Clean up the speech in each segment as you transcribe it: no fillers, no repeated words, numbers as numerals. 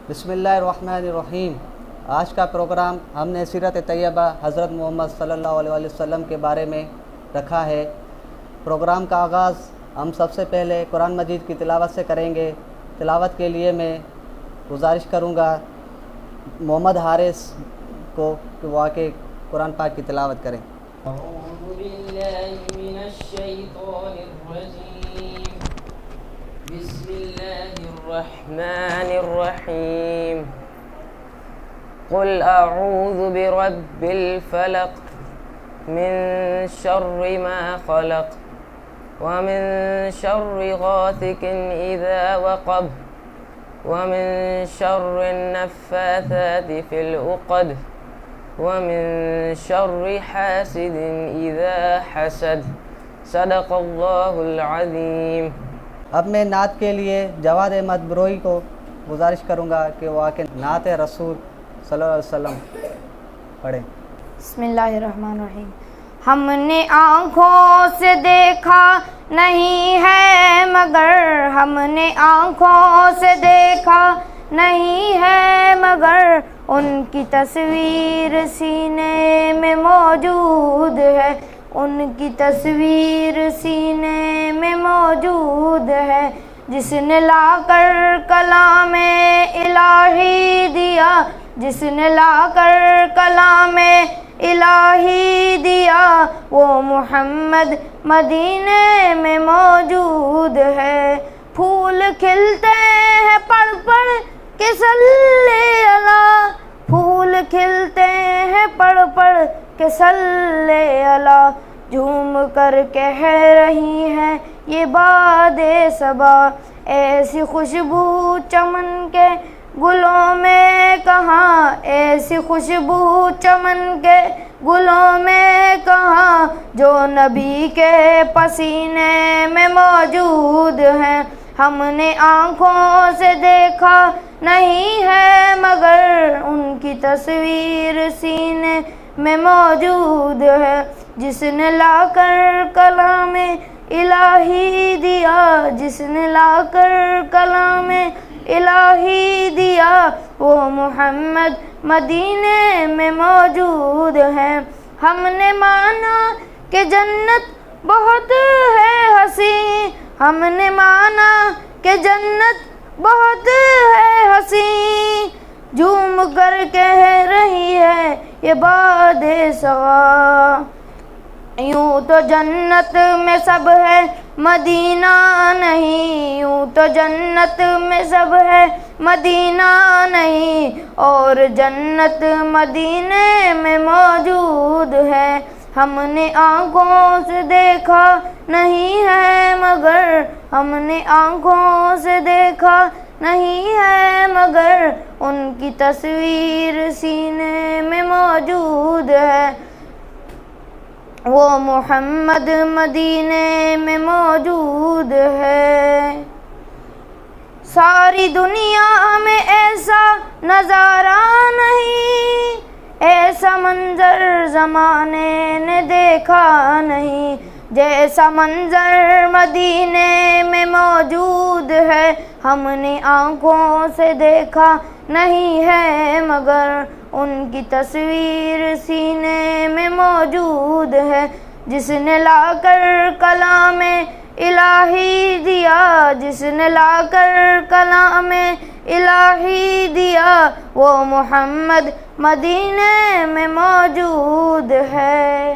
بسم اللہ الرحمن الرحیم۔ آج کا پروگرام ہم نے سیرت طیبہ حضرت محمد صلی اللہ علیہ وسلم کے بارے میں رکھا ہے۔ پروگرام کا آغاز ہم سب سے پہلے قرآن مجید کی تلاوت سے کریں گے۔ تلاوت کے لیے میں گزارش کروں گا محمد حارث کو کہ وہ آ کے قرآن پاک کی تلاوت کریں۔ اعوذ باللہ من الشیطان الرجیم، بسم اللہ الرحمن الرحیم۔ قل اعوذ برب الفلق من شر ما خلق ومن شر غاسق اذا وقب ومن شر النفاثات في العقد ومن شر حاسد اذا حسد، صدق اللہ العظیم۔ اب میں نعت کے لیے جواد احمد بروئی کو گزارش کروں گا کہ وہ آ کے نعت رسول صلی اللہ علیہ وسلم پڑھیں۔ بسم اللہ الرحمن الرحیم۔ ہم نے آنکھوں سے دیکھا نہیں ہے مگر، ہم نے آنکھوں سے دیکھا نہیں ہے مگر، ان کی تصویر سینے میں موجود ہے، ان کی تصویر سینے میں موجود ہے۔ جس نے لا کر کلام الہی دیا، جس نے لا کر کلام الہی دیا، وہ محمد مدینے میں موجود ہے۔ پھول کھلتے ہیں پڑھ پڑھ کے صلی اللہ، پھول کھلتے ہیں پڑھ پڑھ کے صلی اللہ، جھوم کر کہہ رہی ہیں یہ باد صبا، ایسی خوشبو چمن کے گلوں میں کہاں، ایسی خوشبو چمن کے گلوں میں کہاں، جو نبی کے پسینے میں موجود ہیں۔ ہم نے آنکھوں سے دیکھا نہیں ہے مگر، ان کی تصویر سینے میں موجود ہے۔ جس نے لا کر کلام الہی دیا، جس نے لا کر کلام الہی دیا، وہ محمد مدینے میں موجود ہے۔ ہم نے مانا کہ جنت بہت ہے حسین، ہم نے مانا کہ جنت بہت ہے حسین، جھوم کر کہہ رہی ہے یہ باد صبا۔ یوں تو جنت میں سب ہے مدینہ نہیں، یوں تو جنت میں سب ہے مدینہ نہیں، اور جنت مدینے میں موجود ہے۔ ہم نے آنکھوں سے دیکھا نہیں ہے مگر، ہم نے آنکھوں سے دیکھا نہیں ہے مگر، ان کی تصویر سینے میں موجود ہے، وہ محمد مدینے میں موجود ہے۔ ساری دنیا میں ایسا نظارہ نہیں، ایسا منظر زمانے نے دیکھا نہیں، جیسا منظر مدینے میں موجود ہے۔ ہم نے آنکھوں سے دیکھا نہیں ہے مگر، ان کی تصویر سینے میں موجود ہے۔ جس نے لا کر کلام الہی دیا، جس نے لا کر کلام الہی دیا، وہ محمد مدینے میں موجود ہے۔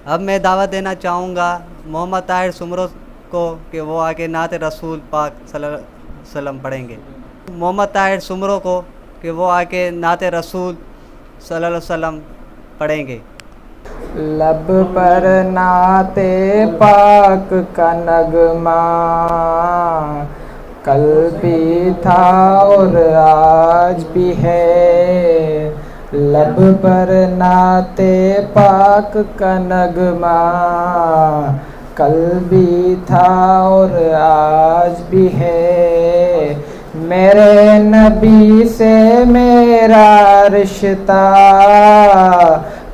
اب میں دعوت دینا چاہوں گا محمد طاہر سمرو کو کہ وہ آ کے نعت رسول پاک صلی اللہ علیہ وسلم پڑھیں گے۔ محمد طاہر سمرو کو کہ وہ آ کے نعت رسول صلی اللہ علیہ وسلم پڑھیں گے۔ لب پر نعت پاک کا نغمہ کل بھی تھا اور آج بھی ہے، لب پر نعت پاک کا نغمہ کل بھی تھا اور آج بھی ہے، میرے نبی سے میرا رشتہ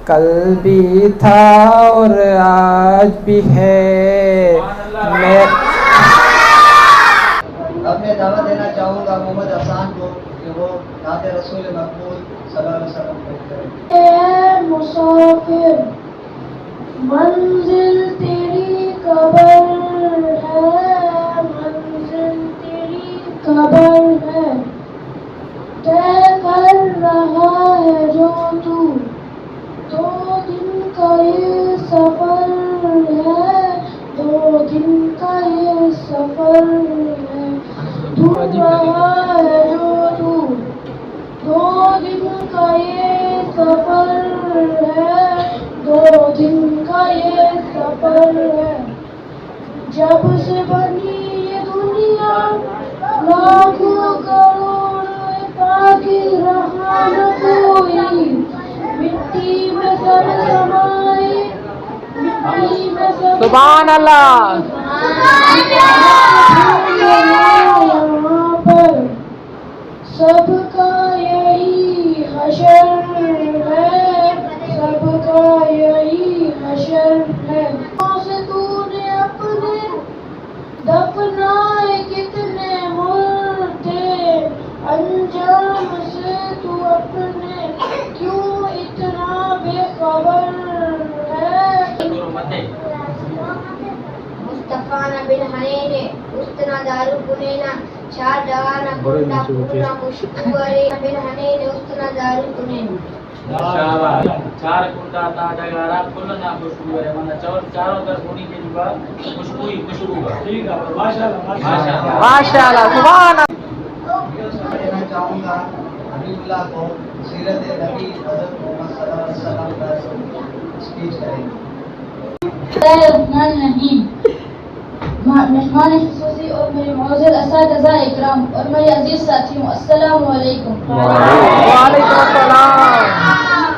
کل بھی تھا اور آج بھی ہے۔ اب میں دعوت دینا چاہوں گا محمد حسان کو کہ وہ نعت رسول مقبول صلی اللہ علیہ وسلم کریں. اے مسافر منزل تیری قبر ہے، منزل تیری قبر ہے، طے کر رہا ہے جو تو 2 دن کا یہ سفر ہے، 2 دن کا یہ سفر ہے، دور رہا ہے جو تو 2 دن کا یہ سفر ہے، 2 دن کا یہ سفر ہے. جب سے بنی یہ دنیا لاکھوں کروڑ باقی رہا نہ کوئی، مٹی میں سب سمائے، مٹی میں سب سبحان اللہ. یہاں پر سب کا یہی حشر ہے، سب کا یہی حشر ہے. سے تو نے اپنے دفنائے کتنے مردے، انجام سے تو اپنے کیوں اتنا بے خبر ہے. مصطفیٰ بن حنین استنا دارو کنینا چار ڈانا کنڈا پورنا مشکوری بن حنین استنا دارو کنینا. چار کنڈا تا ڈگارا کلنا خوشبو ہے، مانا چاروں طرف ہونے کے بعد خوشبو ہی خوشبو ہے. ٹھیک ہے، ماشاءاللہ ماشاءاللہ. سبحان اللہ. دینا چاہوں گا حبیب اللہ کو سیرت نبی حضرت محمد صلی اللہ علیہ وسلم پر اسپیچ کریں. الرحمن الرحیم. مہمان خصوصی اور میرے معزز اساتذہ اکرام اور میرے عزیز ساتھیوں، السلام علیکم. وعلیکم السلام.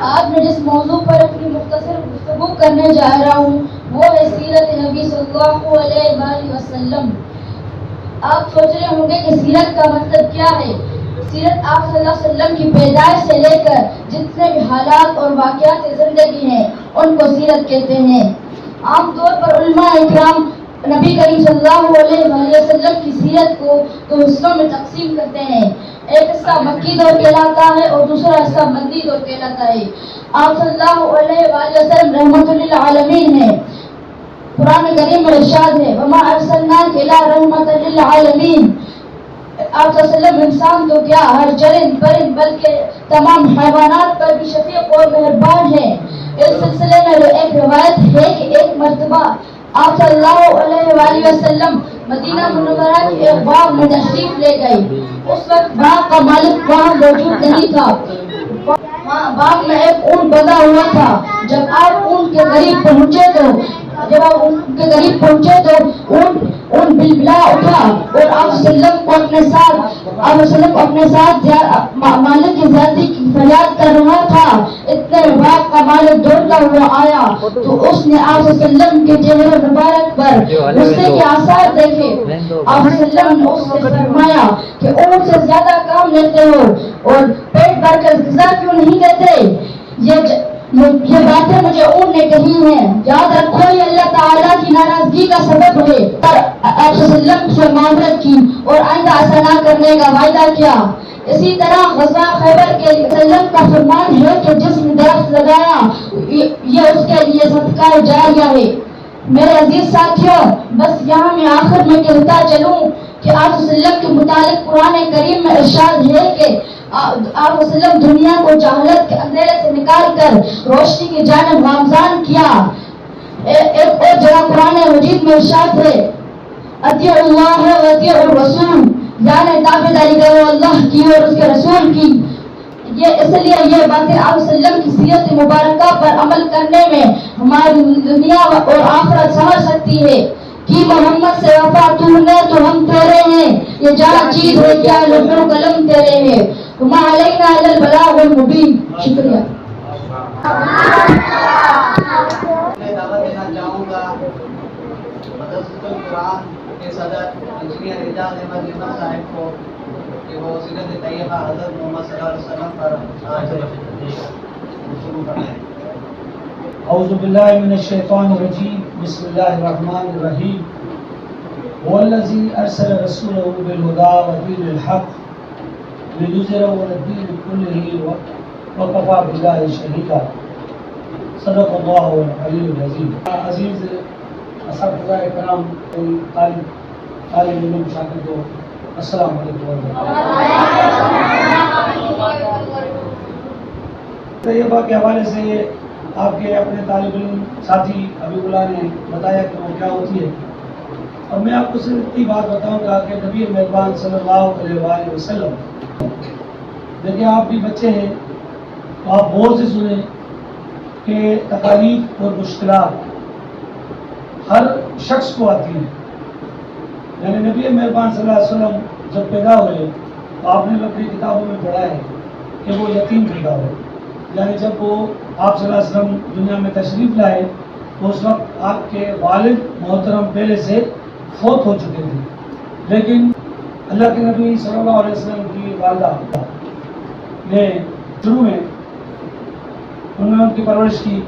آج میں جس موضوع پر اپنی مختصر گفتگو کرنے جا رہا ہوں وہ ہے سیرت نبی صلی اللہ علیہ وآلہ وسلم. آپ سوچ رہے ہوں گے کہ سیرت کا مطلب کیا ہے. سیرت آپ صلی اللہ علیہ وسلم کی پیدائش سے لے کر جتنے بھی حالات اور واقعات زندگی ہیں ان کو سیرت کہتے ہیں. عام طور پر علماء اکرام نبی کریم صلی اللہ علیہ وآلہ وسلم کی سیرت کو 2 حصوں میں تقسیم کرتے ہیں. ایک حصہ مکی دور کہلاتا ہے اور دوسرا حصہ مدنی دور کہلاتا ہے. آپ صلی اللہ علیہ وآلہ وسلم رحمت للعالمین ہیں. قرآن کریم میں ارشاد ہے وما ارسلناک الا رحمت للعالمین. آپ صلی اللہ علیہ وسلم انسان تو کیا ہر چرند پرند بلکہ تمام حیوانات پر بھی شفیق اور مہربان ہیں. اس سلسلے میں ایک روایت ہے کہ ایک مرتبہ آپ صلی اللہ علیہ وآلہ وسلم مدینہ منورہ کے ایک باغ میں تشریف لے گئے. اس وقت باغ کا مالک وہاں موجود نہیں تھا. باغ میں ایک اونٹ بندھا ہوا تھا. جب آپ اونٹ کے قریب پہنچے تو اونٹ بلبلا اٹھا اور آپ صلی اللہ علیہ وسلم اپنے ساتھ مالک کی زیادتی کی فریاد کر رہا تھا. اتنے باغ کا مالک دوڑتا ہوا آیا تو اس نے آپ صلی اللہ علیہ وسلم کے چہرے مبارک پر غصے کے آثار دیکھے. آپ صلی اللہ علیہ وسلم نے اس سے فرمایا کہ اونٹ سے زیادہ کام لیتے ہو اور پیٹ بھر کر غذا کیوں نہیں دیتے. یہ باتیں مجھے اونٹ نے کہی ہیں. یاد رکھو یہ اللہ تعالیٰ کی ناراضگی کا سبب ہے. آپ صلی اللہ علیہ وسلم سے معذرت کی اور آئندہ ایسا نہ کرنے کا وعدہ کیا. اسی طرح غزوہ خیبر کے وسلم کا فرمان ہے کہ جس نے درخت لگایا یہ اس کے لیے صدقہ جاریہ ہے. میرے عزیز ساتھیوں، بس یہاں میں آخر میں کہتا چلوں کہ آپ صلی اللہ علیہ وسلم کے متعلق قرآن کریم میں ارشاد ہے کہ آپ صلی اللہ علیہ وسلم دنیا کو جہالت کے اندھیرے سے نکال کر روشنی کی جانب گامزن کیا. ایک اور جگہ قرآن مجید میں ارشاد ہے اطیعوا اللہ و اطیعوا الرسول، یعنی تابعداری کرو اللہ کی اور اس کے رسول کی. اس لیے یہ باتیں آپ صلی اللہ علیہ وسلم کی سیرت مبارکہ پر عمل کرنے میں ہماری دنیا اور آخرت سمجھ سکتی ہے. کہ محمد سے وفا تو نے تو ہم تیرے ہیں، یہ جان چیز ہے کیا لوح و قلم تیرے ہیں. وما علینا الا البلاغ المبین. شکریہ. میں دعوت دینا چاہوں گا مدرسۃ القرآن کے صدر انجینئر اعجاز احمد نعمت صاحب کو کہ وہ سیرت طیبہ حضرت محمد صلی اللہ علیہ وسلم پر آج شروع کریں. اعوذ باللہ من الشیطان الرجیم. بسم اللہ الرحمن الرحیم. والذی ارسل رسولہ بالہدی ودین الحق لِيُظْهِرَهُ عَلَى الدِّينِ كُلِّهِ وَكَفَى بِاللَّهِ شَهِيدًا صدق اللہ العلی العظیم۔ عزیز اساتذہ کرام، طالب علم شاگرد کو السلام علیکم ورحمۃ اللہ۔ طیبہ کے حوالے سے آپ کے اپنے طالب علم ساتھی حبیب اللہ نے بتایا کہ وہ کیا ہوتی ہے، اور میں آپ کو صرف اتنی بات بتاؤں گا کہ نبی مہربان صلی اللہ علیہ وآلہ وسلم، دیکھیں آپ بھی بچے ہیں تو آپ غور سے سنیں کہ تکالیف اور مشکلات ہر شخص کو آتی ہیں۔ یعنی نبی مہربان صلی اللہ علیہ وسلم جب پیدا ہوئے تو آپ نے اپنی کتابوں میں پڑھا ہے کہ وہ یتیم پیدا ہوئے، یعنی جب وہ آپ صلی اللہ علیہ وسلم دنیا میں تشریف لائے تو اس وقت آپ کے والد محترم پہلے سے فوت ہو چکے تھے، لیکن اللہ کے نبی صلی اللہ علیہ وسلم کی والدہ نے شروع میں انہوں نے ان کی پرورش کی،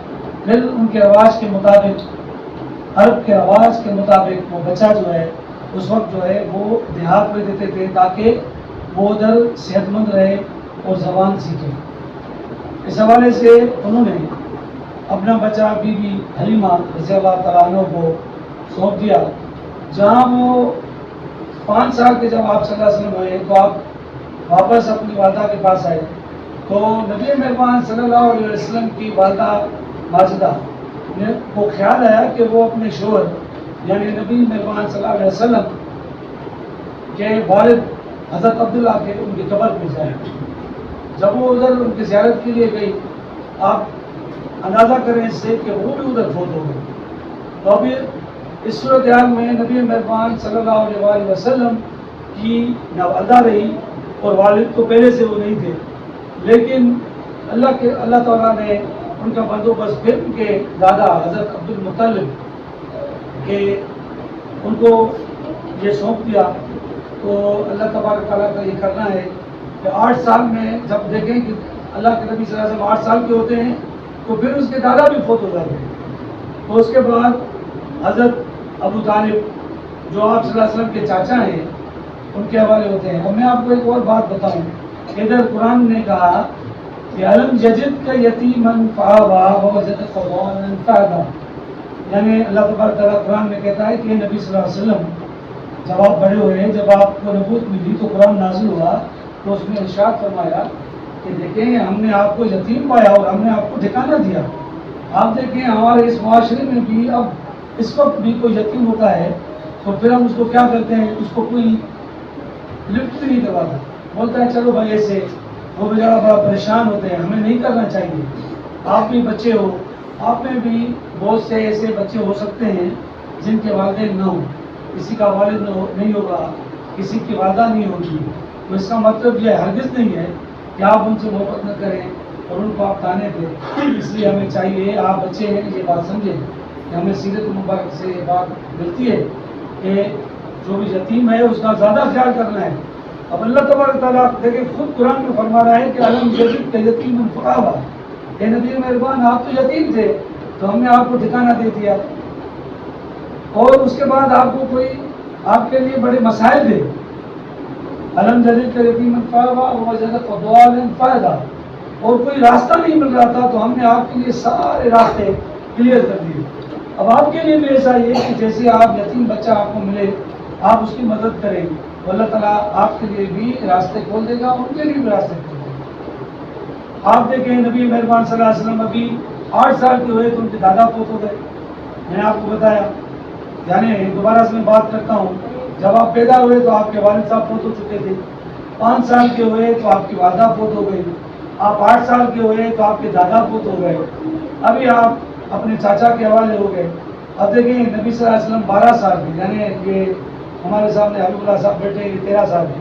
پھر ان کے رواج کے مطابق، عرب کے رواج کے مطابق وہ بچہ جو ہے اس وقت جو ہے وہ دیہات میں دیتے تھے تاکہ وہ ادھر صحت مند رہے اور زبان سیکھے۔ اس حوالے سے انہوں نے اپنا بچہ بی بی حلیمہ رضی اللہ تعالیٰ عنہ کو سونپ دیا۔ جہاں وہ 5 سال کے جب آپ صلی اللہ علیہ وسلم ہوئے تو آپ واپس اپنی والدہ کے پاس آئے، تو نبی مہربان صلی اللہ علیہ وسلم کی والدہ ماجدہ کو خیال آیا کہ وہ اپنے شوہر یعنی نبی مہربان صلی اللہ علیہ وسلم کے والد حضرت عبداللہ کے ان کی قبر پہ جائے۔ جب وہ ادھر ان کی زیارت کے لیے گئی، آپ اندازہ کریں اس سے کہ وہ بھی ادھر فوت ہو گئے، تو ابھی اس صورتحال میں نبی مہربان صلی اللہ علیہ وآلہ وسلم کی نوالدہ رہی، اور والد تو پہلے سے وہ نہیں تھے، لیکن اللہ تعالیٰ نے ان کا بندوبست پھر ان کے دادا حضرت عبد المطلب کہ ان کو یہ سونپ دیا۔ تو اللہ تبارک تعالیٰ کا یہ کرنا ہے کہ 8 سال میں جب دیکھیں کہ اللہ کے نبی صلی اللہ علیہ وسلم 8 سال کے ہوتے ہیں تو پھر اس کے دادا بھی فوت ہو جاتے ہیں، تو اس کے بعد حضرت ابو طالب جو آپ صلی اللہ علیہ وسلم کے چاچا ہیں ان کے حوالے ہوتے ہیں۔ اور میں آپ کو ایک اور بات بتاؤں، ادھر قرآن نے کہا کہ الم یجد کا یتیما فآویٰ ووجدک ضالا فہدیٰ، یعنی اللہ تبارک تعالیٰ قرآن میں کہتا ہے کہ نبی صلی اللہ علیہ وسلم جب آپ بڑے ہوئے، جب آپ کو نبوت ملی تو قرآن نازل ہوا تو اس میں ارشاد فرمایا کہ دیکھیں ہم نے آپ کو یتیم پایا اور ہم نے آپ کو ٹھکانہ دیا۔ آپ دیکھیں ہمارے اس معاشرے میں بھی اب اس وقت بھی کوئی یتیم ہوتا ہے تو پھر ہم اس کو کیا کرتے ہیں، اس کو کوئی لفٹ بھی نہیں کرواتا، بولتا ہے چلو بھائی ایسے، وہ بیچارہ بڑا پریشان ہوتے ہیں، ہمیں نہیں کرنا چاہیے۔ آپ بھی بچے ہو، آپ میں بھی بہت سے ایسے بچے ہو سکتے ہیں جن کے والدین نہ ہوں، کسی کا والد نہیں ہوگا، کسی کی والدہ نہیں ہوگی، تو اس کا مطلب یہ ہرگز نہیں ہے کہ آپ ان سے محبت نہ کریں اور ان کو آپ تانے دیں۔ اس لیے ہمیں چاہیے، آپ بچے ہیں یہ بات سمجھیں کہ ہمیں سیرت مبارک سے یہ بات ملتی ہے کہ جو بھی یتیم ہے اس کا زیادہ خیال کرنا ہے۔ اب اللہ تبارک تعالیٰ دیکھیں خود قرآن میں فرما رہا ہے کہ الم یجد کا یتیما فآویٰ، اے نبی مہربان آپ تو یتیم تھے تو ہم نے آپ کو ٹھکانہ دے دیا، اور اس کے بعد آپ کو کوئی آپ کے لیے بڑے مسائل تھے، الم یجد کا یتیما فآویٰ ووجدک ضالا فہدیٰ، اور کوئی راستہ نہیں مل رہا تھا تو ہم نے آپ کے لیے سارے راستے کلیئر کر دیے۔ اب آپ کے لیے بھی ایسا ہی ہے کہ جیسے آپ یتیم بچہ آپ کو ملے آپ اس کی مدد کریں تو اللہ تعالیٰ آپ کے لیے بھی راستے کھول دے گا، ان کے لیے بھی راستے کھول دے گا۔ آپ دیکھیں نبی مہربان صلی اللہ علیہ وسلم ابھی 8 سال کے ہوئے تو ان کے دادا فوت ہو گئے، میں نے آپ کو بتایا۔ یعنی دوبارہ سے میں بات کرتا ہوں، جب آپ پیدا ہوئے تو آپ کے والد صاحب فوت ہو چکے تھے، 5 سال کے ہوئے تو آپ کی والدہ فوت ہو گئی، آپ 8 سال کے ہوئے تو آپ کے دادا فوت ہو گئے، ابھی آپ اپنے چاچا کے حوالے ہو گئے۔ اب دیکھیں نبی صلی اللہ علیہ وسلم 12 سال کے، یعنی یہ ہمارے سامنے حبیب اللہ صاحب بیٹھے یہ 13 سال کے،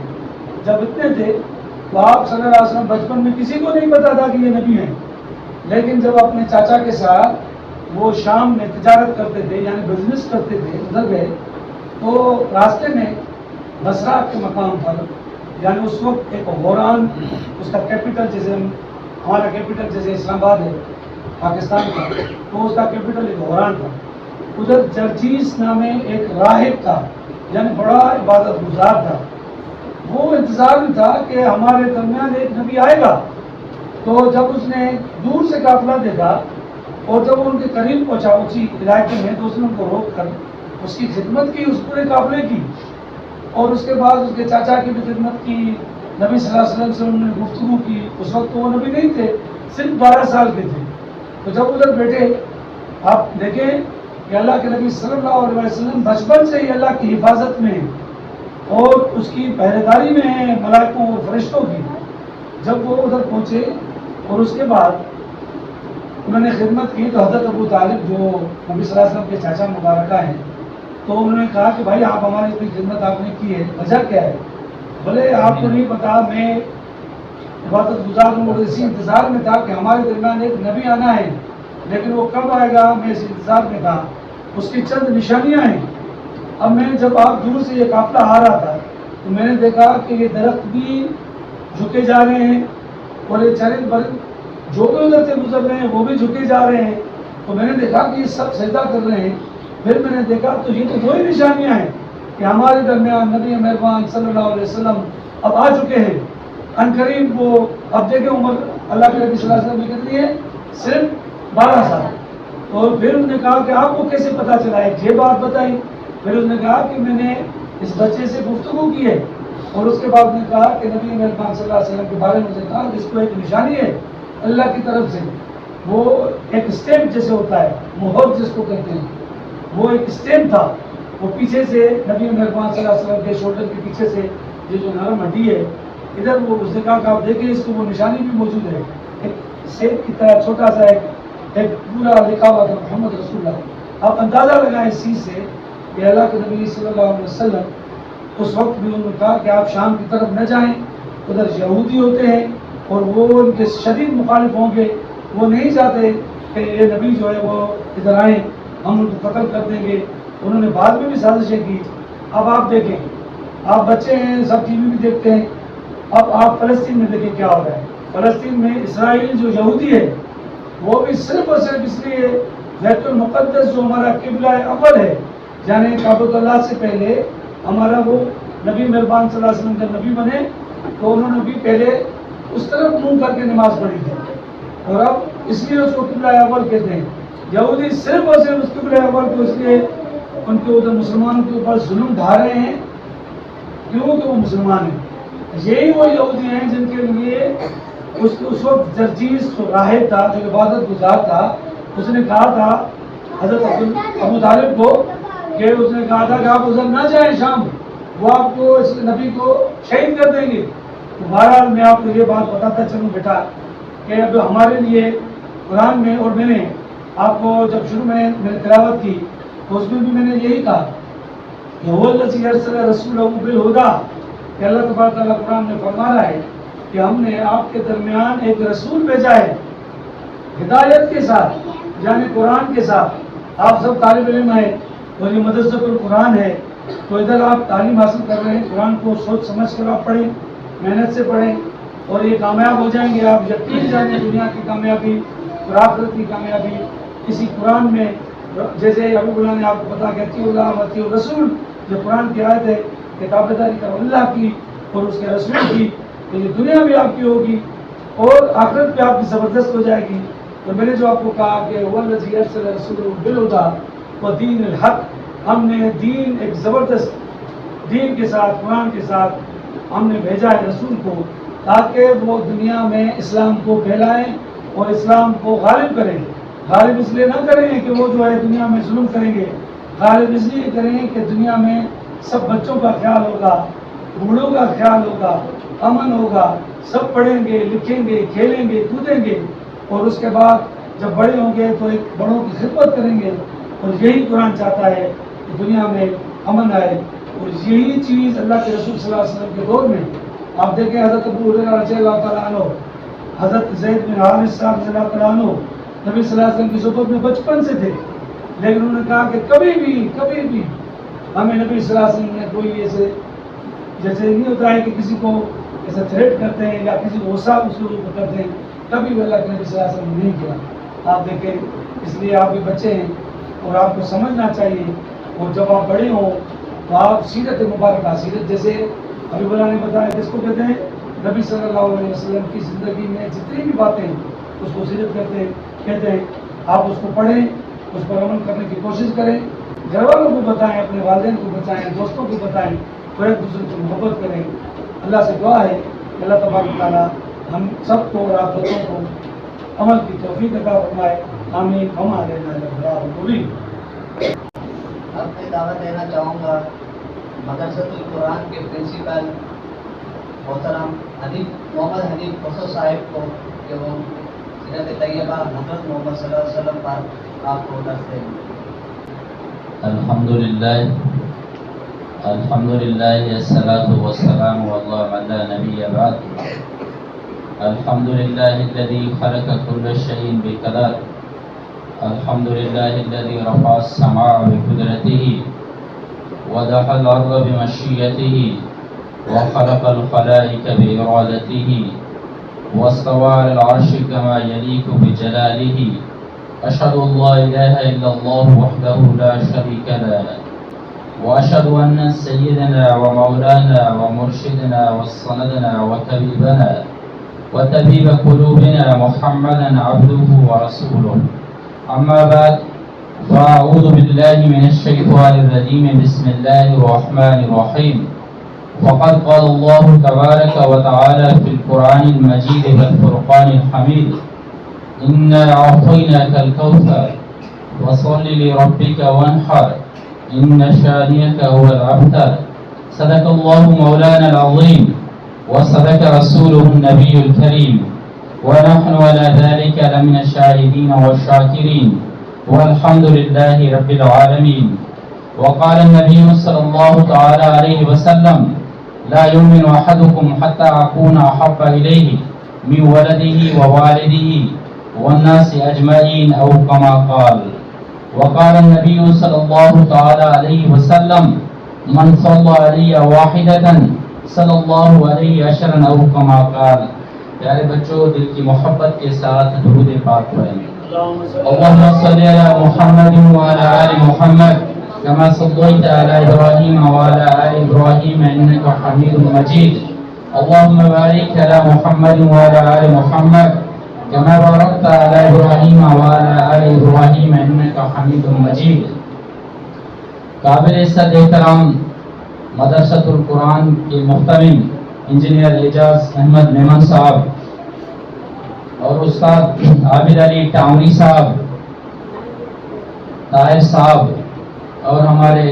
جب اتنے تھے تو آپ صلی اللہ علیہ وسلم بچپن میں کسی کو نہیں پتا تھا کہ یہ نبی ہیں، لیکن جب اپنے چاچا کے ساتھ وہ شام میں تجارت کرتے تھے یعنی بزنس کرتے تھے، ادھر گئے تو راستے میں بصرہ کے مقام پر، یعنی اس وقت ایک غوران اس کا کیپٹل، جیسے ہمارا کیپٹل جیسے اسلام آباد ہے پاکستان کا، تو اس کا کیپٹل ایک غوران تھا، ادھر جرجیس نامے ایک راہب تھا، یعنی بڑا عبادت گزار تھا، وہ انتظار میں تھا کہ ہمارے درمیان ایک نبی آئے گا. تو جب اس نے دور سے قافلہ دیکھا اور جب وہ ان کے قریب پہنچا اسی علاقے میں، تو اس نے ان کو روک کر اس کی خدمت کی، اس پورے قافلے کی، اور اس کے بعد اس کے چاچا کی بھی خدمت کی. نبی صلی اللہ علیہ وسلم سے انہوں نے گفتگو کی. اس وقت تو وہ نبی نہیں تھے، صرف 12 سال کے تھے. تو جب ادھر بیٹھے، آپ دیکھیں کہ اللہ کے نبی صلی اللہ علیہ وسلم بچپن سے ہی اللہ کی حفاظت میں ہیں اور اس کی پہرے داری میں ہیں ملائکوں اور فرشتوں کی. جب وہ ادھر پہنچے اور اس کے بعد انہوں نے خدمت کی، تو حضرت ابو طالب جو نبی صلی اللہ علیہ وسلم کے چاچا مبارکہ ہیں، تو انہوں نے کہا کہ بھائی آپ ہماری اتنی خدمت آپ نے کی ہے، وجہ کیا ہے؟ بھلے آپ کو نہیں پتا، میں عبادت گزار ہوں اور اسی انتظار میں تھا کہ ہمارے درمیان ایک نبی آنا ہے، لیکن وہ کب آئے گا میں اس انتظار میں تھا. اس کی چند نشانیاں ہیں. اب میں جب آپ دور سے یہ قافلہ آ رہا تھا تو میں نے دیکھا کہ یہ درخت بھی جھکے جا رہے ہیں اور یہ چرند برند جو بھی ادھر سے گزر رہے ہیں وہ بھی جھکے جا رہے ہیں. تو میں نے دیکھا کہ یہ سب سجدہ کر رہے ہیں. پھر میں نے دیکھا تو یہ تو وہی نشانیاں ہیں کہ ہمارے درمیان نبی مہربان صلی اللہ علیہ وسلم اب آ چکے ہیں. عنقریب وہ اب دیکھیں عمر اللہ کے نبی صلی اللہ علیہ وسلم کی کتنی ہے؟ صرف 12 سال. اور پھر انہوں نے کہا کہ آپ کو کیسے پتا چلا ہے؟ یہ بات بتائی. پھر انہوں نے کہا کہ میں نے اس بچے سے گفتگو کی ہے، اور اس کے بعد نے کہا کہ نبی مہربان صلی اللہ علیہ وسلم کے بارے میں کہا کہ اس کو ایک نشانی ہے اللہ کی طرف سے. وہ ایک اسٹیمپ جیسے ہوتا ہے، مہر جس کو کہتے ہیں، وہ ایک اسٹیمپ تھا. وہ پیچھے سے نبی مہربان صلی اللہ علیہ وسلم کے شولڈر کے پیچھے سے یہ جو نرم ہڈی ہے ادھر، وہ اس نے کہا کہ آپ دیکھیں اس کو وہ نشانی بھی موجود ہے. ایک سیب کی طرح چھوٹا سا ایک پورا لکھا ہوا تھا محمد رسول اللہ. آپ اندازہ لگائیں اس چیز سے کہ اللہ کے نبی صلی اللہ علیہ وسلم اس وقت بھی انہوں نے کہا کہ آپ شام کی طرف نہ جائیں، ادھر یہودی ہوتے ہیں اور وہ ان کے شدید مخالف ہوں گے. وہ نہیں چاہتے کہ یہ نبی جو ہے وہ ادھر آئیں، ہم ان کو قتل کر دیں گے. انہوں نے بعد میں بھی سازشیں کی. اب آپ دیکھیں، آپ بچے ہیں، سب ٹی وی بھی دیکھتے ہیں. اب آپ فلسطین میں دیکھیں کیا ہو رہا ہے. فلسطین میں اسرائیل جو یہودی ہے وہ بھی صرف اور صرف اس لیے بیت المقدس جو ہمارا قبلہ اول ہے، یعنی کعبۃ اللہ سے پہلے ہمارا وہ نبی مہربان صلی اللہ علیہ وسلم جب نبی بنے تو انہوں نے بھی پہلے اس طرف منہ کر کے نماز پڑھی تھی، اور اب اس لیے اس کو قبلہ اول کہتے ہیں. یہودی صرف اور صرف اس قبلہ اول کو اس لیے ان کے ادھر مسلمانوں کے اوپر ظلم ڈھا رہے ہیں کیونکہ وہ مسلمان ہیں. یہی وہ یہودی ہیں جن کے لیے اس وقت جرجیس جو راہب تھا، جو عبادت گزار تھا، اس نے کہا تھا حضرت ابو طالب کو کہ اس نے کہا تھا کہ آپ ادھر نہ جائیں شام، وہ آپ کو اس نبی کو شہید کر دیں گے. تو بہرحال میں آپ کو یہ بات بتاتا چلوں بیٹا کہ اب ہمارے لیے قرآن میں، اور میں نے آپ کو جب شروع میں نے تلاوت کی تو اس میں بھی میں نے یہی کہا کہ وہ الذی ارسل رسولہ بالہدیٰ، کہ اللہ تبارک تعالیٰ قرآن میں فرما رہا ہے کہ ہم نے آپ کے درمیان ایک رسول بھیجا ہے ہدایت کے ساتھ، یعنی قرآن کے ساتھ. آپ سب طالب علم ہیں اور یہ مدرسۃ القرآن ہے، تو ادھر آپ تعلیم حاصل کر رہے ہیں. قرآن کو سوچ سمجھ کر آپ پڑھیں، محنت سے پڑھیں اور یہ کامیاب ہو جائیں گے. آپ یقین جانیں دنیا کی کامیابی اور آخرت کی کامیابی اسی قرآن میں. جیسے ابو اللہ نے آپ کو بتا کہ اطیعوا اللہ و اطیعوا الرسول، جو قرآن کی آیت ہے کہ تابعداری کرو اللہ کی اور اس کے رسول کی، تو یہ دنیا بھی آپ کی ہوگی اور آخرت بھی آپ کی زبردست ہو جائے گی. اور میں نے جو آپ کو کہا کہ والذی ارسل رسولہ بالہدیٰ ودین الحق، ہم نے دین، ایک زبردست دین کے ساتھ، قرآن کے ساتھ ہم نے بھیجا ہے رسول کو تاکہ وہ دنیا میں اسلام کو پھیلائیں اور اسلام کو غالب کریں. غالب اس لیے نہ کریں کہ وہ جو ہے دنیا میں ظلم کریں گے، غالب اس لیے کریں کہ دنیا میں سب بچوں کا خیال ہوگا، بوڑھوں کا خیال ہوگا، امن ہوگا، سب پڑھیں گے، لکھیں گے، کھیلیں گے، کودیں گے، اور اس کے بعد جب بڑے ہوں گے تو ایک بڑوں کی خدمت کریں گے. اور یہی قرآن چاہتا ہے کہ دنیا میں امن آئے. اور یہی چیز اللہ کے رسول صلی اللہ علیہ وسلم کے دور میں آپ دیکھیں، حضرت ابو ہریرہ رضی اللہ تعالیٰ عنہ، حضرت زید بن حارثہ رضی اللہ تعالیٰ عنہ نبی صلی اللہ علیہ وسلم کی صحبت میں بچپن سے تھے، لیکن انہوں نے کہا کہ کبھی بھی ہمیں نبی صلی اللہ علیہ وسلم نے کوئی ایسے جیسے نہیں ہوتا ہے کہ کسی کو ایسا تھریٹ کرتے ہیں یا کسی کو غصہ اس کے اوپر کرتے ہیں، کبھی بھی اللہ کے نبی صلی اللہ علیہ وسلم نے نہیں کیا. آپ دیکھیں، اس لیے آپ بھی بچے ہیں اور آپ کو سمجھنا چاہیے. اور جب آپ بڑے ہوں تو آپ سیرت مبارکہ، سیرت جیسے ابھی بلا نے بتایا کس کو کہتے ہیں؟ نبی صلی اللہ علیہ وسلم کی زندگی میں جتنی بھی باتیں اس کو سیرت کرتے ہیں، کہتے ہیں آپ اس کو پڑھیں، اس پر عمل کرنے کی کوشش کریں، گھر والوں کو بتائیں، اپنے والدین کو بتائیں، دوستوں کو بتائیں، تو ایک دوسرے سے محبت کریں۔ اللہ سے دعا ہے کہ اللہ تبارک تعالیٰ ہم سب کو اور آپ بچوں کو عمل کی توفیق عطا فرمائے۔ آمین۔ ہمارے اب میں دعوت دینا چاہوں گا مدرسۃ القرآن کے پرنسپل محترم محمد حنیف قصص صاحب کو کہ وہ سیرت طیبہ حضرت محمد صلی اللہ علیہ وسلم پر آپ کو درس دیں۔ الحمدللہ الصلاۃ والسلام علی من لا نبی بعد۔ الحمدللہ الذی خلق كل شیء بقدر۔ الحمدللہ الذی رفع السماء بقدرته ودح الارض بمشیته وخلق الخلائق بإرادته واستوى على العرش كما يليق بجلاله۔ أشهد أن لا إله إلا الله وحده لا شريك له وأشهد أن سيدنا ومولانا ومرشدنا وسندنا وطبيبنا وطبيب قلوبنا محمدا عبده ورسوله، أما بعد، فأعوذ بالله من الشيطان الرجيم، بسم الله الرحمن الرحيم۔ وقد قال الله تبارك وتعالى في القرآن المجيد والفرقان الحميد: إنا أعطيناك الكوثر فصل لربك وانحر إن شانئك هو الأبتر۔ صدق الله مولانا العظيم وصدق رسوله النبي الكريم، ونحن على ذلك لمن الشاهدين والشاكرين، والحمد لله رب العالمين۔ وقال النبي صلى الله تعالى عليه وسلم: لا يؤمن أحدكم حتى أكون أحب إليه من ولده ووالده والناس أجمعين، أو كما قال۔ وقال النبي صلى الله تعالى عليه وسلم: من صلى علي واحدة صلى الله عليه عشرا، أو كما قال۔ پیارے بچوں، دل کی محبت کے ساتھ درود پاک پڑھیں۔ اللهم صل على محمد وعلى آل محمد كما صليت على إبراهيم وعلى آل إبراهيم إنك حميد مجيد۔ اللهم بارك على محمد وعلى آل محمد كما باركت على إبراهيم وعلى آل إبراهيم إنك حميد مجيد۔ قابل عزت احترام مدرسۃ القرآن کے محتمم انجینئر اعجاز احمد میمن صاحب اور استاد عابد علی ٹاؤنی صاحب، طاہر صاحب، اور ہمارے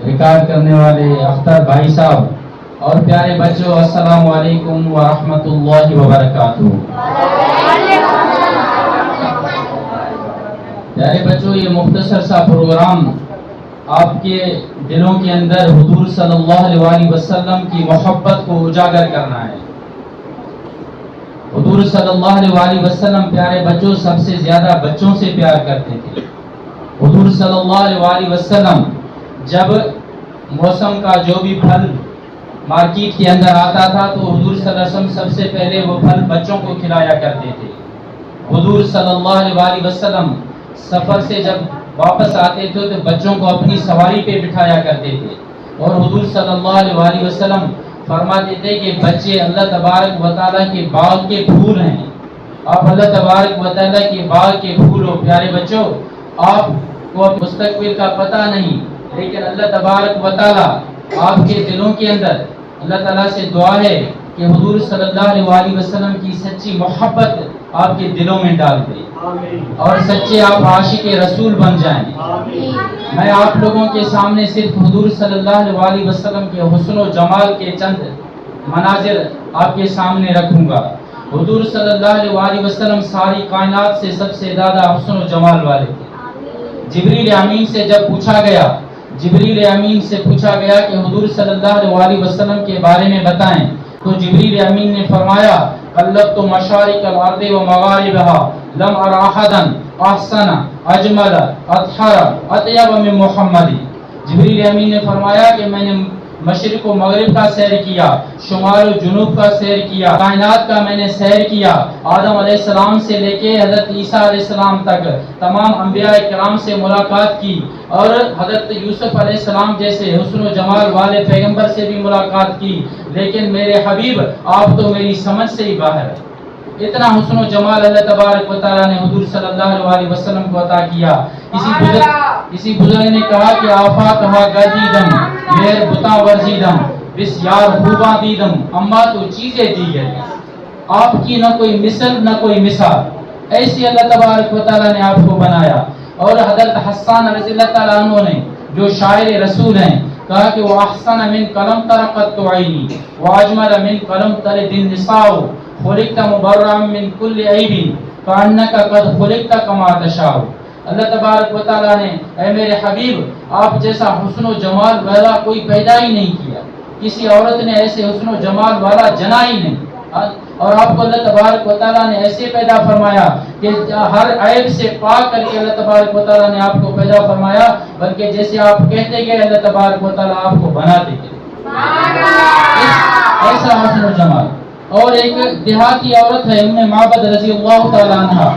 ریکارڈ کرنے والے اختر بھائی صاحب، اور پیارے بچوں، السلام علیکم ورحمۃ اللہ وبرکاتہ۔ پیارے بچوں، یہ مختصر سا پروگرام آپ کے دلوں کے اندر حضور صلی اللہ علیہ وسلم کی محبت کو اجاگر کرنا ہے۔ حضور صلی اللہ علیہ وسلم پیارے بچوں سب سے زیادہ بچوں سے پیار کرتے تھے۔ حضور صلی اللہ علیہ وسلم جب موسم کا جو بھی پھل مارکیٹ کے اندر آتا تھا تو حضور صلی اللہ علیہ وسلم سب سے پہلے وہ پھل بچوں کو کھلایا کرتے تھے۔ حضور صلی اللہ علیہ وسلم سفر سے جب واپس آتے تھے تو بچوں کو اپنی سواری پہ بٹھایا کرتے تھے، اور حضور صلی اللہ علیہ وسلم فرماتے تھے کہ بچے اللہ تبارک و تعالیٰ کے باغ کے پھول ہیں، آپ اللہ تبارک و تعالیٰ کے باغ کے پھول ہو۔ پیارے بچوں، آپ کو مستقبل کا پتہ نہیں، لیکن اللہ تبارک و تعالیٰ آپ کے دلوں کے اندر، اللہ تعالیٰ سے دعا ہے کہ حضور صلی اللہ علیہ وسلم کی سچی محبت آپ کے دلوں میں ڈال دے، اور سچے آپ عاشق رسول بن جائیں۔ میں آپ لوگوں کے سامنے صرف حضور صلی اللہ علیہ وسلم کے حسن و جمال کے چند مناظر آپ کے سامنے رکھوں گا۔ حضور صلی اللہ علیہ وسلم ساری کائنات سے سب سے زیادہ حسن و جمال والے تھے۔ جبریل امین سے جب پوچھا گیا کہ حضور صلی اللہ علیہ وسلم کے بارے میں بتائیں، تو جبریل امین نے فرمایا: قلبت مشارق الارض ومغاربها لم ارى احدا احسن اجمل اطهر اطيب من محمد۔ جبریل امین نے فرمایا کہ میں نے مشرق و مغرب کا سیر کیا، شمال و جنوب کا سیر کیا، کائنات کا میں نے سیر کیا، آدم علیہ السلام سے لے کے حضرت عیسیٰ علیہ السلام تک تمام انبیاء کرام سے ملاقات کی، اور حضرت یوسف علیہ السلام جیسے حسن و جمال والے پیغمبر سے بھی ملاقات کی، لیکن میرے حبیب آپ تو میری سمجھ سے ہی باہر ہے۔ اتنا حسن و جمال اللہ تبارک و تعالیٰ نے حضور صلی اللہ علیہ وسلم کو عطا کیا۔ کسی بزرگ نے کہا کہ آفاق ہوا گردیدم میر بتا ورزیدم بسیار خوباں دیدم اما تو چیزیں دی گئی، آپ کی نہ کوئی مثل نہ کوئی مثال، ایسی اللہ تبارک و تعالیٰ نے آپ کو بنایا۔ اور حضرت حسان رضی اللہ تعالیٰ عنہ نے جو شاعر رسول ہیں کہا کہ وہ احسن من قلم ترقت عینی واجمل من قلم ترد النساء خلقت مبرئا من کل عیب کانک قد خلقت کما تشاء۔ اللہ تبارک و تعالیٰ نے اے میرے حبیب آپ جیسا حسن و جمال والا کوئی پیدا ہی نہیں کیا، کسی عورت نے ایسے حسن و جمال والا جنا ہی نہیں، اور آپ کو اللہ تبارک و تعالیٰ نے ایسے پیدا فرمایا کہ ہر عیب سے پاک کر کے اللہ تبارک و تعالیٰ نے آپ کو پیدا فرمایا، بلکہ جیسے آپ کہتے گئے اللہ تبارک و تعالیٰ آپ کو بناتے گئے، ایسا حسن و جمال۔ اور ایک دیہاتی عورت ہے ام معبد رضی اللہ تعالیٰ عنہ،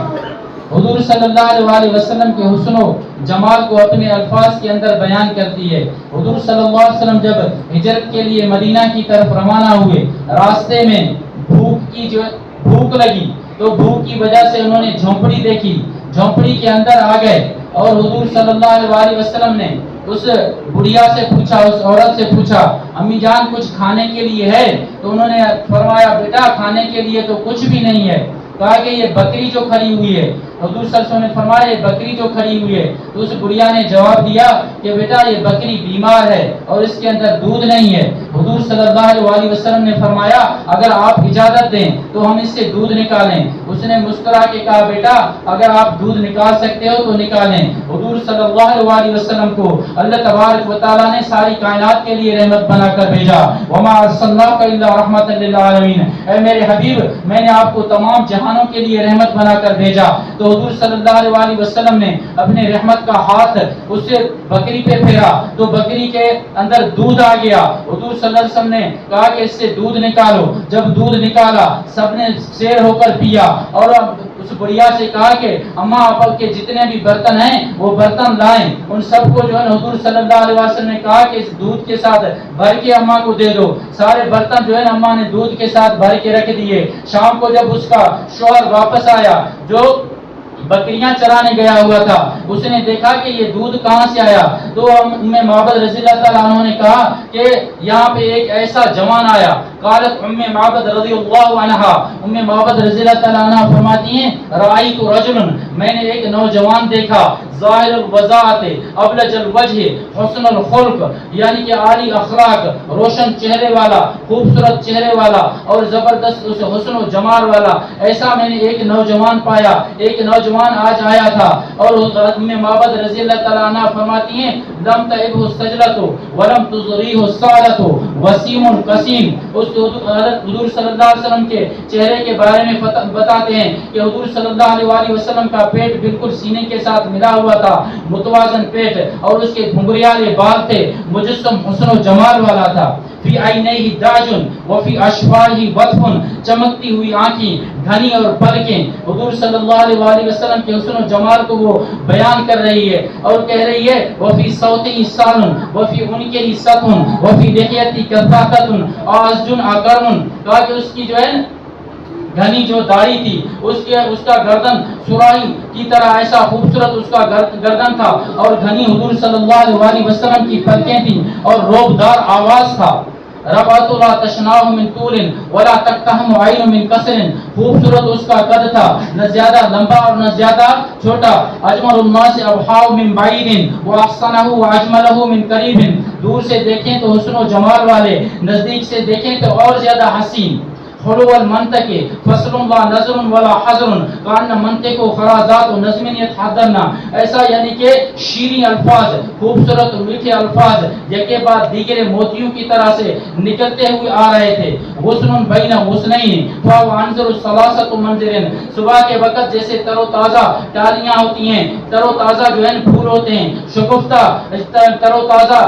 حضور صلی اللہ علیہ وسلم کے حسن و جمال کو اپنے الفاظ کے اندر بیان کرتی ہے۔ حضور صلی اللہ علیہ وسلم جب ہجرت کے لیے مدینہ کی طرف روانہ ہوئے، راستے میں بھوک لگی تو بھوک کی وجہ سے انہوں نے جھونپڑی دیکھی، جھونپڑی کے اندر آ گئے، اور حضور صلی اللہ علیہ وسلم نے اس بڑھیا سے پوچھا، اس عورت سے پوچھا امی جان کچھ کھانے کے لیے ہے؟ تو انہوں نے فرمایا بیٹا کھانے کے لیے تو کچھ بھی نہیں ہے۔ کہا کہ یہ بکری جو کھڑی ہوئی ہے، حضور صلی اللہ علیہ وسلم نے فرمایا یہ بکری جو کھڑی ہوئی ہے، تو اس بڑھیا نے جواب دیا کہ بیٹا یہ بکری بیمار ہے اور اس کے اندر دودھ نہیں ہے۔ حضور صلی اللہ علیہ وسلم نے فرمایا اگر آپ اجازت دیں تو ہم اس سے دودھ نکالیں۔ اس نے مسکرا کے کہا بیٹا اگر آپ دودھ نکال سکتے ہو تو نکالیں۔ حضور صلی اللہ علیہ وسلم کو اللہ تبارک و تعالیٰ نے ساری کائنات کے لیے رحمت بنا کر بھیجا۔ وما ارسلناک الا رحمۃ للعالمین، اے میرے حبیب میں نے آپ کو تمام جہانوں کے لیے رحمت بنا کر بھیجا۔ تو حضور صلی اللہ علیہ وسلم نے اپنے رحمت کا ہاتھ اس سے بکری پہ پھیرا تو بکری کے اندر دودھ آ گیا۔ حضور صلی اللہ علیہ وسلم نے کہا کہ اس سے دودھ نکالو، جب دودھ نکالا سب نے سیر ہو کر پیا، اور اس بڑھیا سے کہا کہ اماں آپ کے جتنے بھی برتن ہیں وہ برتن لائیں۔ ان سب کو جو ہے حضور صلی اللہ علیہ وسلم نے کہا کہ اس دودھ کے ساتھ بھر کے اماں کو دے دو۔ سارے برتن جو ہے اماں نے دودھ کے ساتھ بھر کے رکھ دیے۔ شام کو جب اس کا شوہر واپس آیا جو بکریاں چرانے گیا ہوا تھا، اس نے دیکھا کہ یہ دودھ کہاں سے آیا، تو ام معبد رضی اللہ تعالیٰ عنہ نے کہا کہ یہاں پہ ایک ایسا جوان آیا۔ قالت ام معبد رضی اللہ عنہ، ام معبد رضی اللہ تعالیٰ عنہ فرماتی ہیں رأیت رجل، میں نے ایک نوجوان دیکھا، ظاہر الوضاعت ابلج الوجہ حسن الخلق، یعنی کہ عالی اخلاق، روشن چہرے والا، خوبصورت چہرے والا اور زبردست حسن و جمال والا، ایسا میں نے ایک نوجوان پایا۔ ایک نوجوان آج آیا تھا، اور ام معبد رضی اللہ تعالیٰ عنہ فرماتی ہیں لم تعبہ السجلۃ ولم تضریہ الصالۃ وسیم قسیم۔ اس حضور صلی اللہ علیہ وسلم کے چہرے کے بارے میں بتاتے ہیں کہ حضور صلی اللہ علیہ وسلم کا پیٹ بالکل سینے کے ساتھ ملا ہوا تھا، متوازن پیٹ، اور اس کے گھنگریالے بال تھے، مجسم حسن و جمال والا تھا۔ فی عینیہ داج وفی اشفاہ وطف، چمکتی ہوئی آنکھیں، گھنی اور پلکیں۔ حضور صلی اللہ علیہ وسلم کے حسن و جمال کو وہ بیان کر رہی ہے اور کہہ رہی ہے وفی صوتہ سال وفی عنقہ سطح وفی لحیتہ کثاقۃ اعجن اقرن، کہا کہ اس کی جو ہے گھنی جو داڑھی تھی اس کا گردن سرائی کی طرح ایسا خوبصورت اس کا گردن تھا، اور گھنی حضور صلی اللہ علیہ وسلم کی پلکیں تھیں اور روبدار آواز تھا۔ ربعت لا تشناہ من طول ولا تقتحم عین من قصر، خوبصورت اس کا قد تھا، نہ زیادہ لمبا اور نہ زیادہ چھوٹا۔ اجمل الناس ابحاء من بعید واحسنہ واجملہ من قریب، دور سے دیکھیں تو حسن و جمال والے، نزدیک سے دیکھیں تو اور زیادہ حسین۔ حلو المنطق فصل لا نظر ولا حضر کان منطق و خرازات و نظم یتحضرنا. ایسا یعنی کہ شیریں الفاظ، خوبصورت و میٹھے الفاظ یکے بعد دیگر موتیوں کی طرح سے نکلتے ہوئے آ رہے تھے. غصن بین غصنین فاو انظر الثلاثۃ منظرن. صبح کے وقت جیسے تر و تازہ ڈالیاں ہوتی ہیں، تر و تازہ جو ہے پھول ہوتے ہیں، شگفتہ تر و تازہ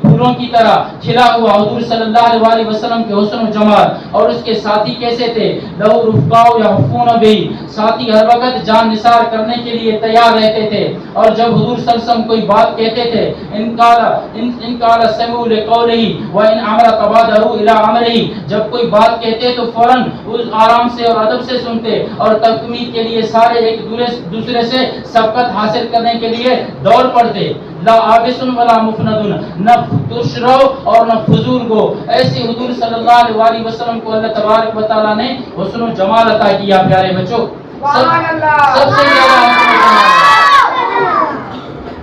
پھولوں کی طرح کھلا ہوا حضور صلی اللہ علیہ وسلم کے حسن و جمال. اور اس کے ساتھی کیسے تھے؟ لہو رفقاء یحفون بہ. ساتھی ہر وقت جان نثار کرنے کے لیے تیار رہتے تھے. اور جب حضور صلی اللہ علیہ وسلم کوئی بات کہتے تھے، ان قال سمعوا لقولہ وان امر تبادروا الی امرہ. جب کوئی بات کہتے تو فوراً اس آرام سے اور ادب سے سنتے اور تکمیل کے لیے سارے ایک دوسرے سے سبقت حاصل کرنے کے لیے دوڑ پڑتے. لا عابس ولا مفند، نہ تشرو اور نہ فضول گو. ایسی حضور صلی اللہ علیہ وسلم کو اللہ تبارک و تعالیٰ نے حسن و جمال عطا کیا. پیارے بچوں، سب سے زیادہ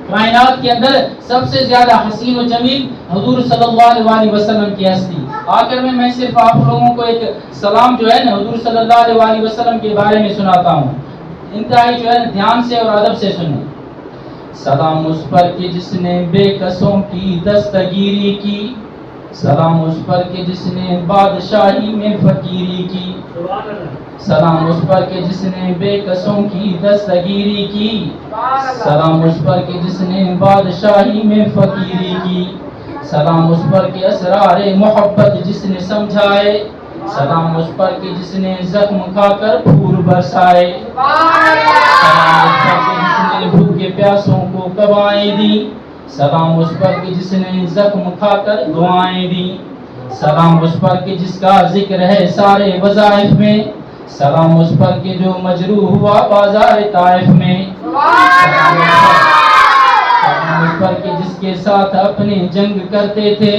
کائنات کے اندر سب سے زیادہ حسین و جمیل حضور صلی اللہ علیہ وسلم کی ہستی. آخر میں صرف آپ لوگوں کو ایک سلام جو ہے نا حضور صلی اللہ علیہ وسلم کے بارے میں سناتا ہوں. انتہائی جو ہے دھیان سے اور ادب سے سنیں. سلام اس پر کہ جس نے بے کسوں کی دستگیری کی. سلام اس پر کہ جس نے بادشاہی میں فقیری کی. سلام اس پر کہ جس نے بے کسوں کی دستگیری کی. سلام اس پر کہ جس نے بادشاہی میں فقیری کی. سلام اس پر کہ اسرار محبت جس نے سمجھائے. سلام اس پر کہ جس نے زخم کھا کر پھول برسائے. سلام اس پر کہ جس نے بھوکے پیاسوں کو کوائیں دی. سلام اس پر کہ جس نے زخم کھا کر دعائیں دی. سلام اس پر کہ جس کا ذکر ہے سارے وظائف میں. سلام اس پر کہ جو مجروح ہوا بازار طائف میں. سلام اس پر کہ جس کے ساتھ اپنے جنگ کرتے تھے.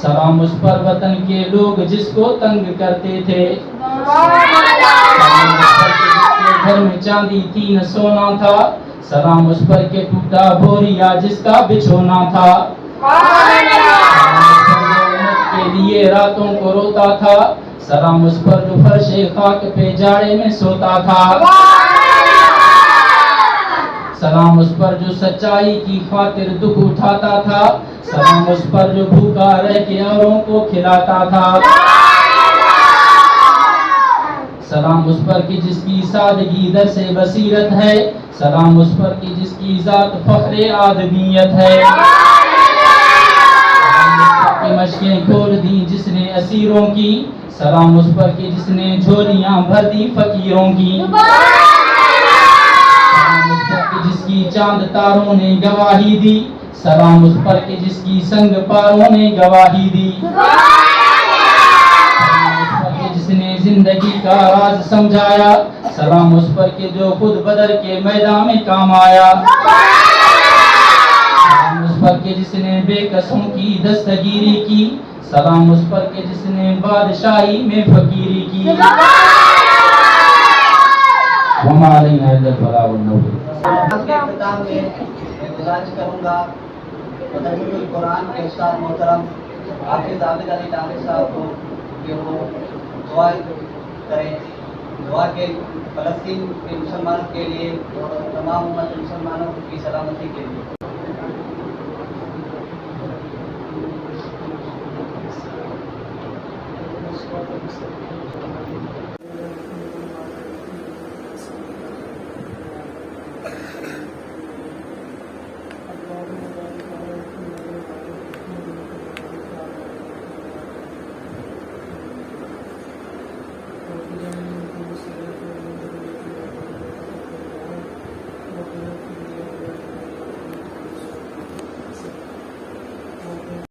سلام اس پر وطن کے لوگ جس کو تنگ کرتے تھے. سلام اس پر کہ جس کے گھر میں چاندی تھی نہ سونا تھا. سلام اس پر کہ ٹوٹا بوریا جس کا بچھونا تھا. سلام اس پر جو امت کے لیے راتوں کو روتا تھا. سلام اس پر جو فرش خاک پہ جاڑے میں سوتا تھا. سلام اس پر جو سچائی کی خاطر دکھ اٹھاتا تھا. سلام اس پر جو بھوکا رہ کے اوروں کو کھلاتا تھا. سلام اس پر کہ جس کی سادگی درس بصیرت ہے. سلام اس پر کہ جس کی ذات فخر آدمیت ہے. سلام اس پر کہ مشقیں کھول دی جس نے اسیروں کی. سلام اس پر کہ جس نے جھولیاں بھر دی فقیروں کی. سلام اس پر کہ جس کی چاند تاروں نے گواہی دی. سلام اس پر کہ جس کی سنگ پاروں نے گواہی دی. سلام اس پر کہ جس نے زندگی کا راز سمجھایا. سلام اس پر کہ جو خود بدر کے میدان میں کام آیا. سلام اس پر کہ جس نے بے کسوں کی دستگیری کی. سلام اس پر کہ جس نے بادشاہی میں فقیری کی. وما علینا الا البلاغ المبین. آپ کے اختتام میں گزارش کروں گا ترجمہ القرآن کے استاد محترم حافظ عابد علی طاہر صاحب کو کہ وہ دعا کریں. دعا کے فلسطین کے مسلمانوں کے لیے اور تمام امت مسلمانوں کی سلامتی کے لیے.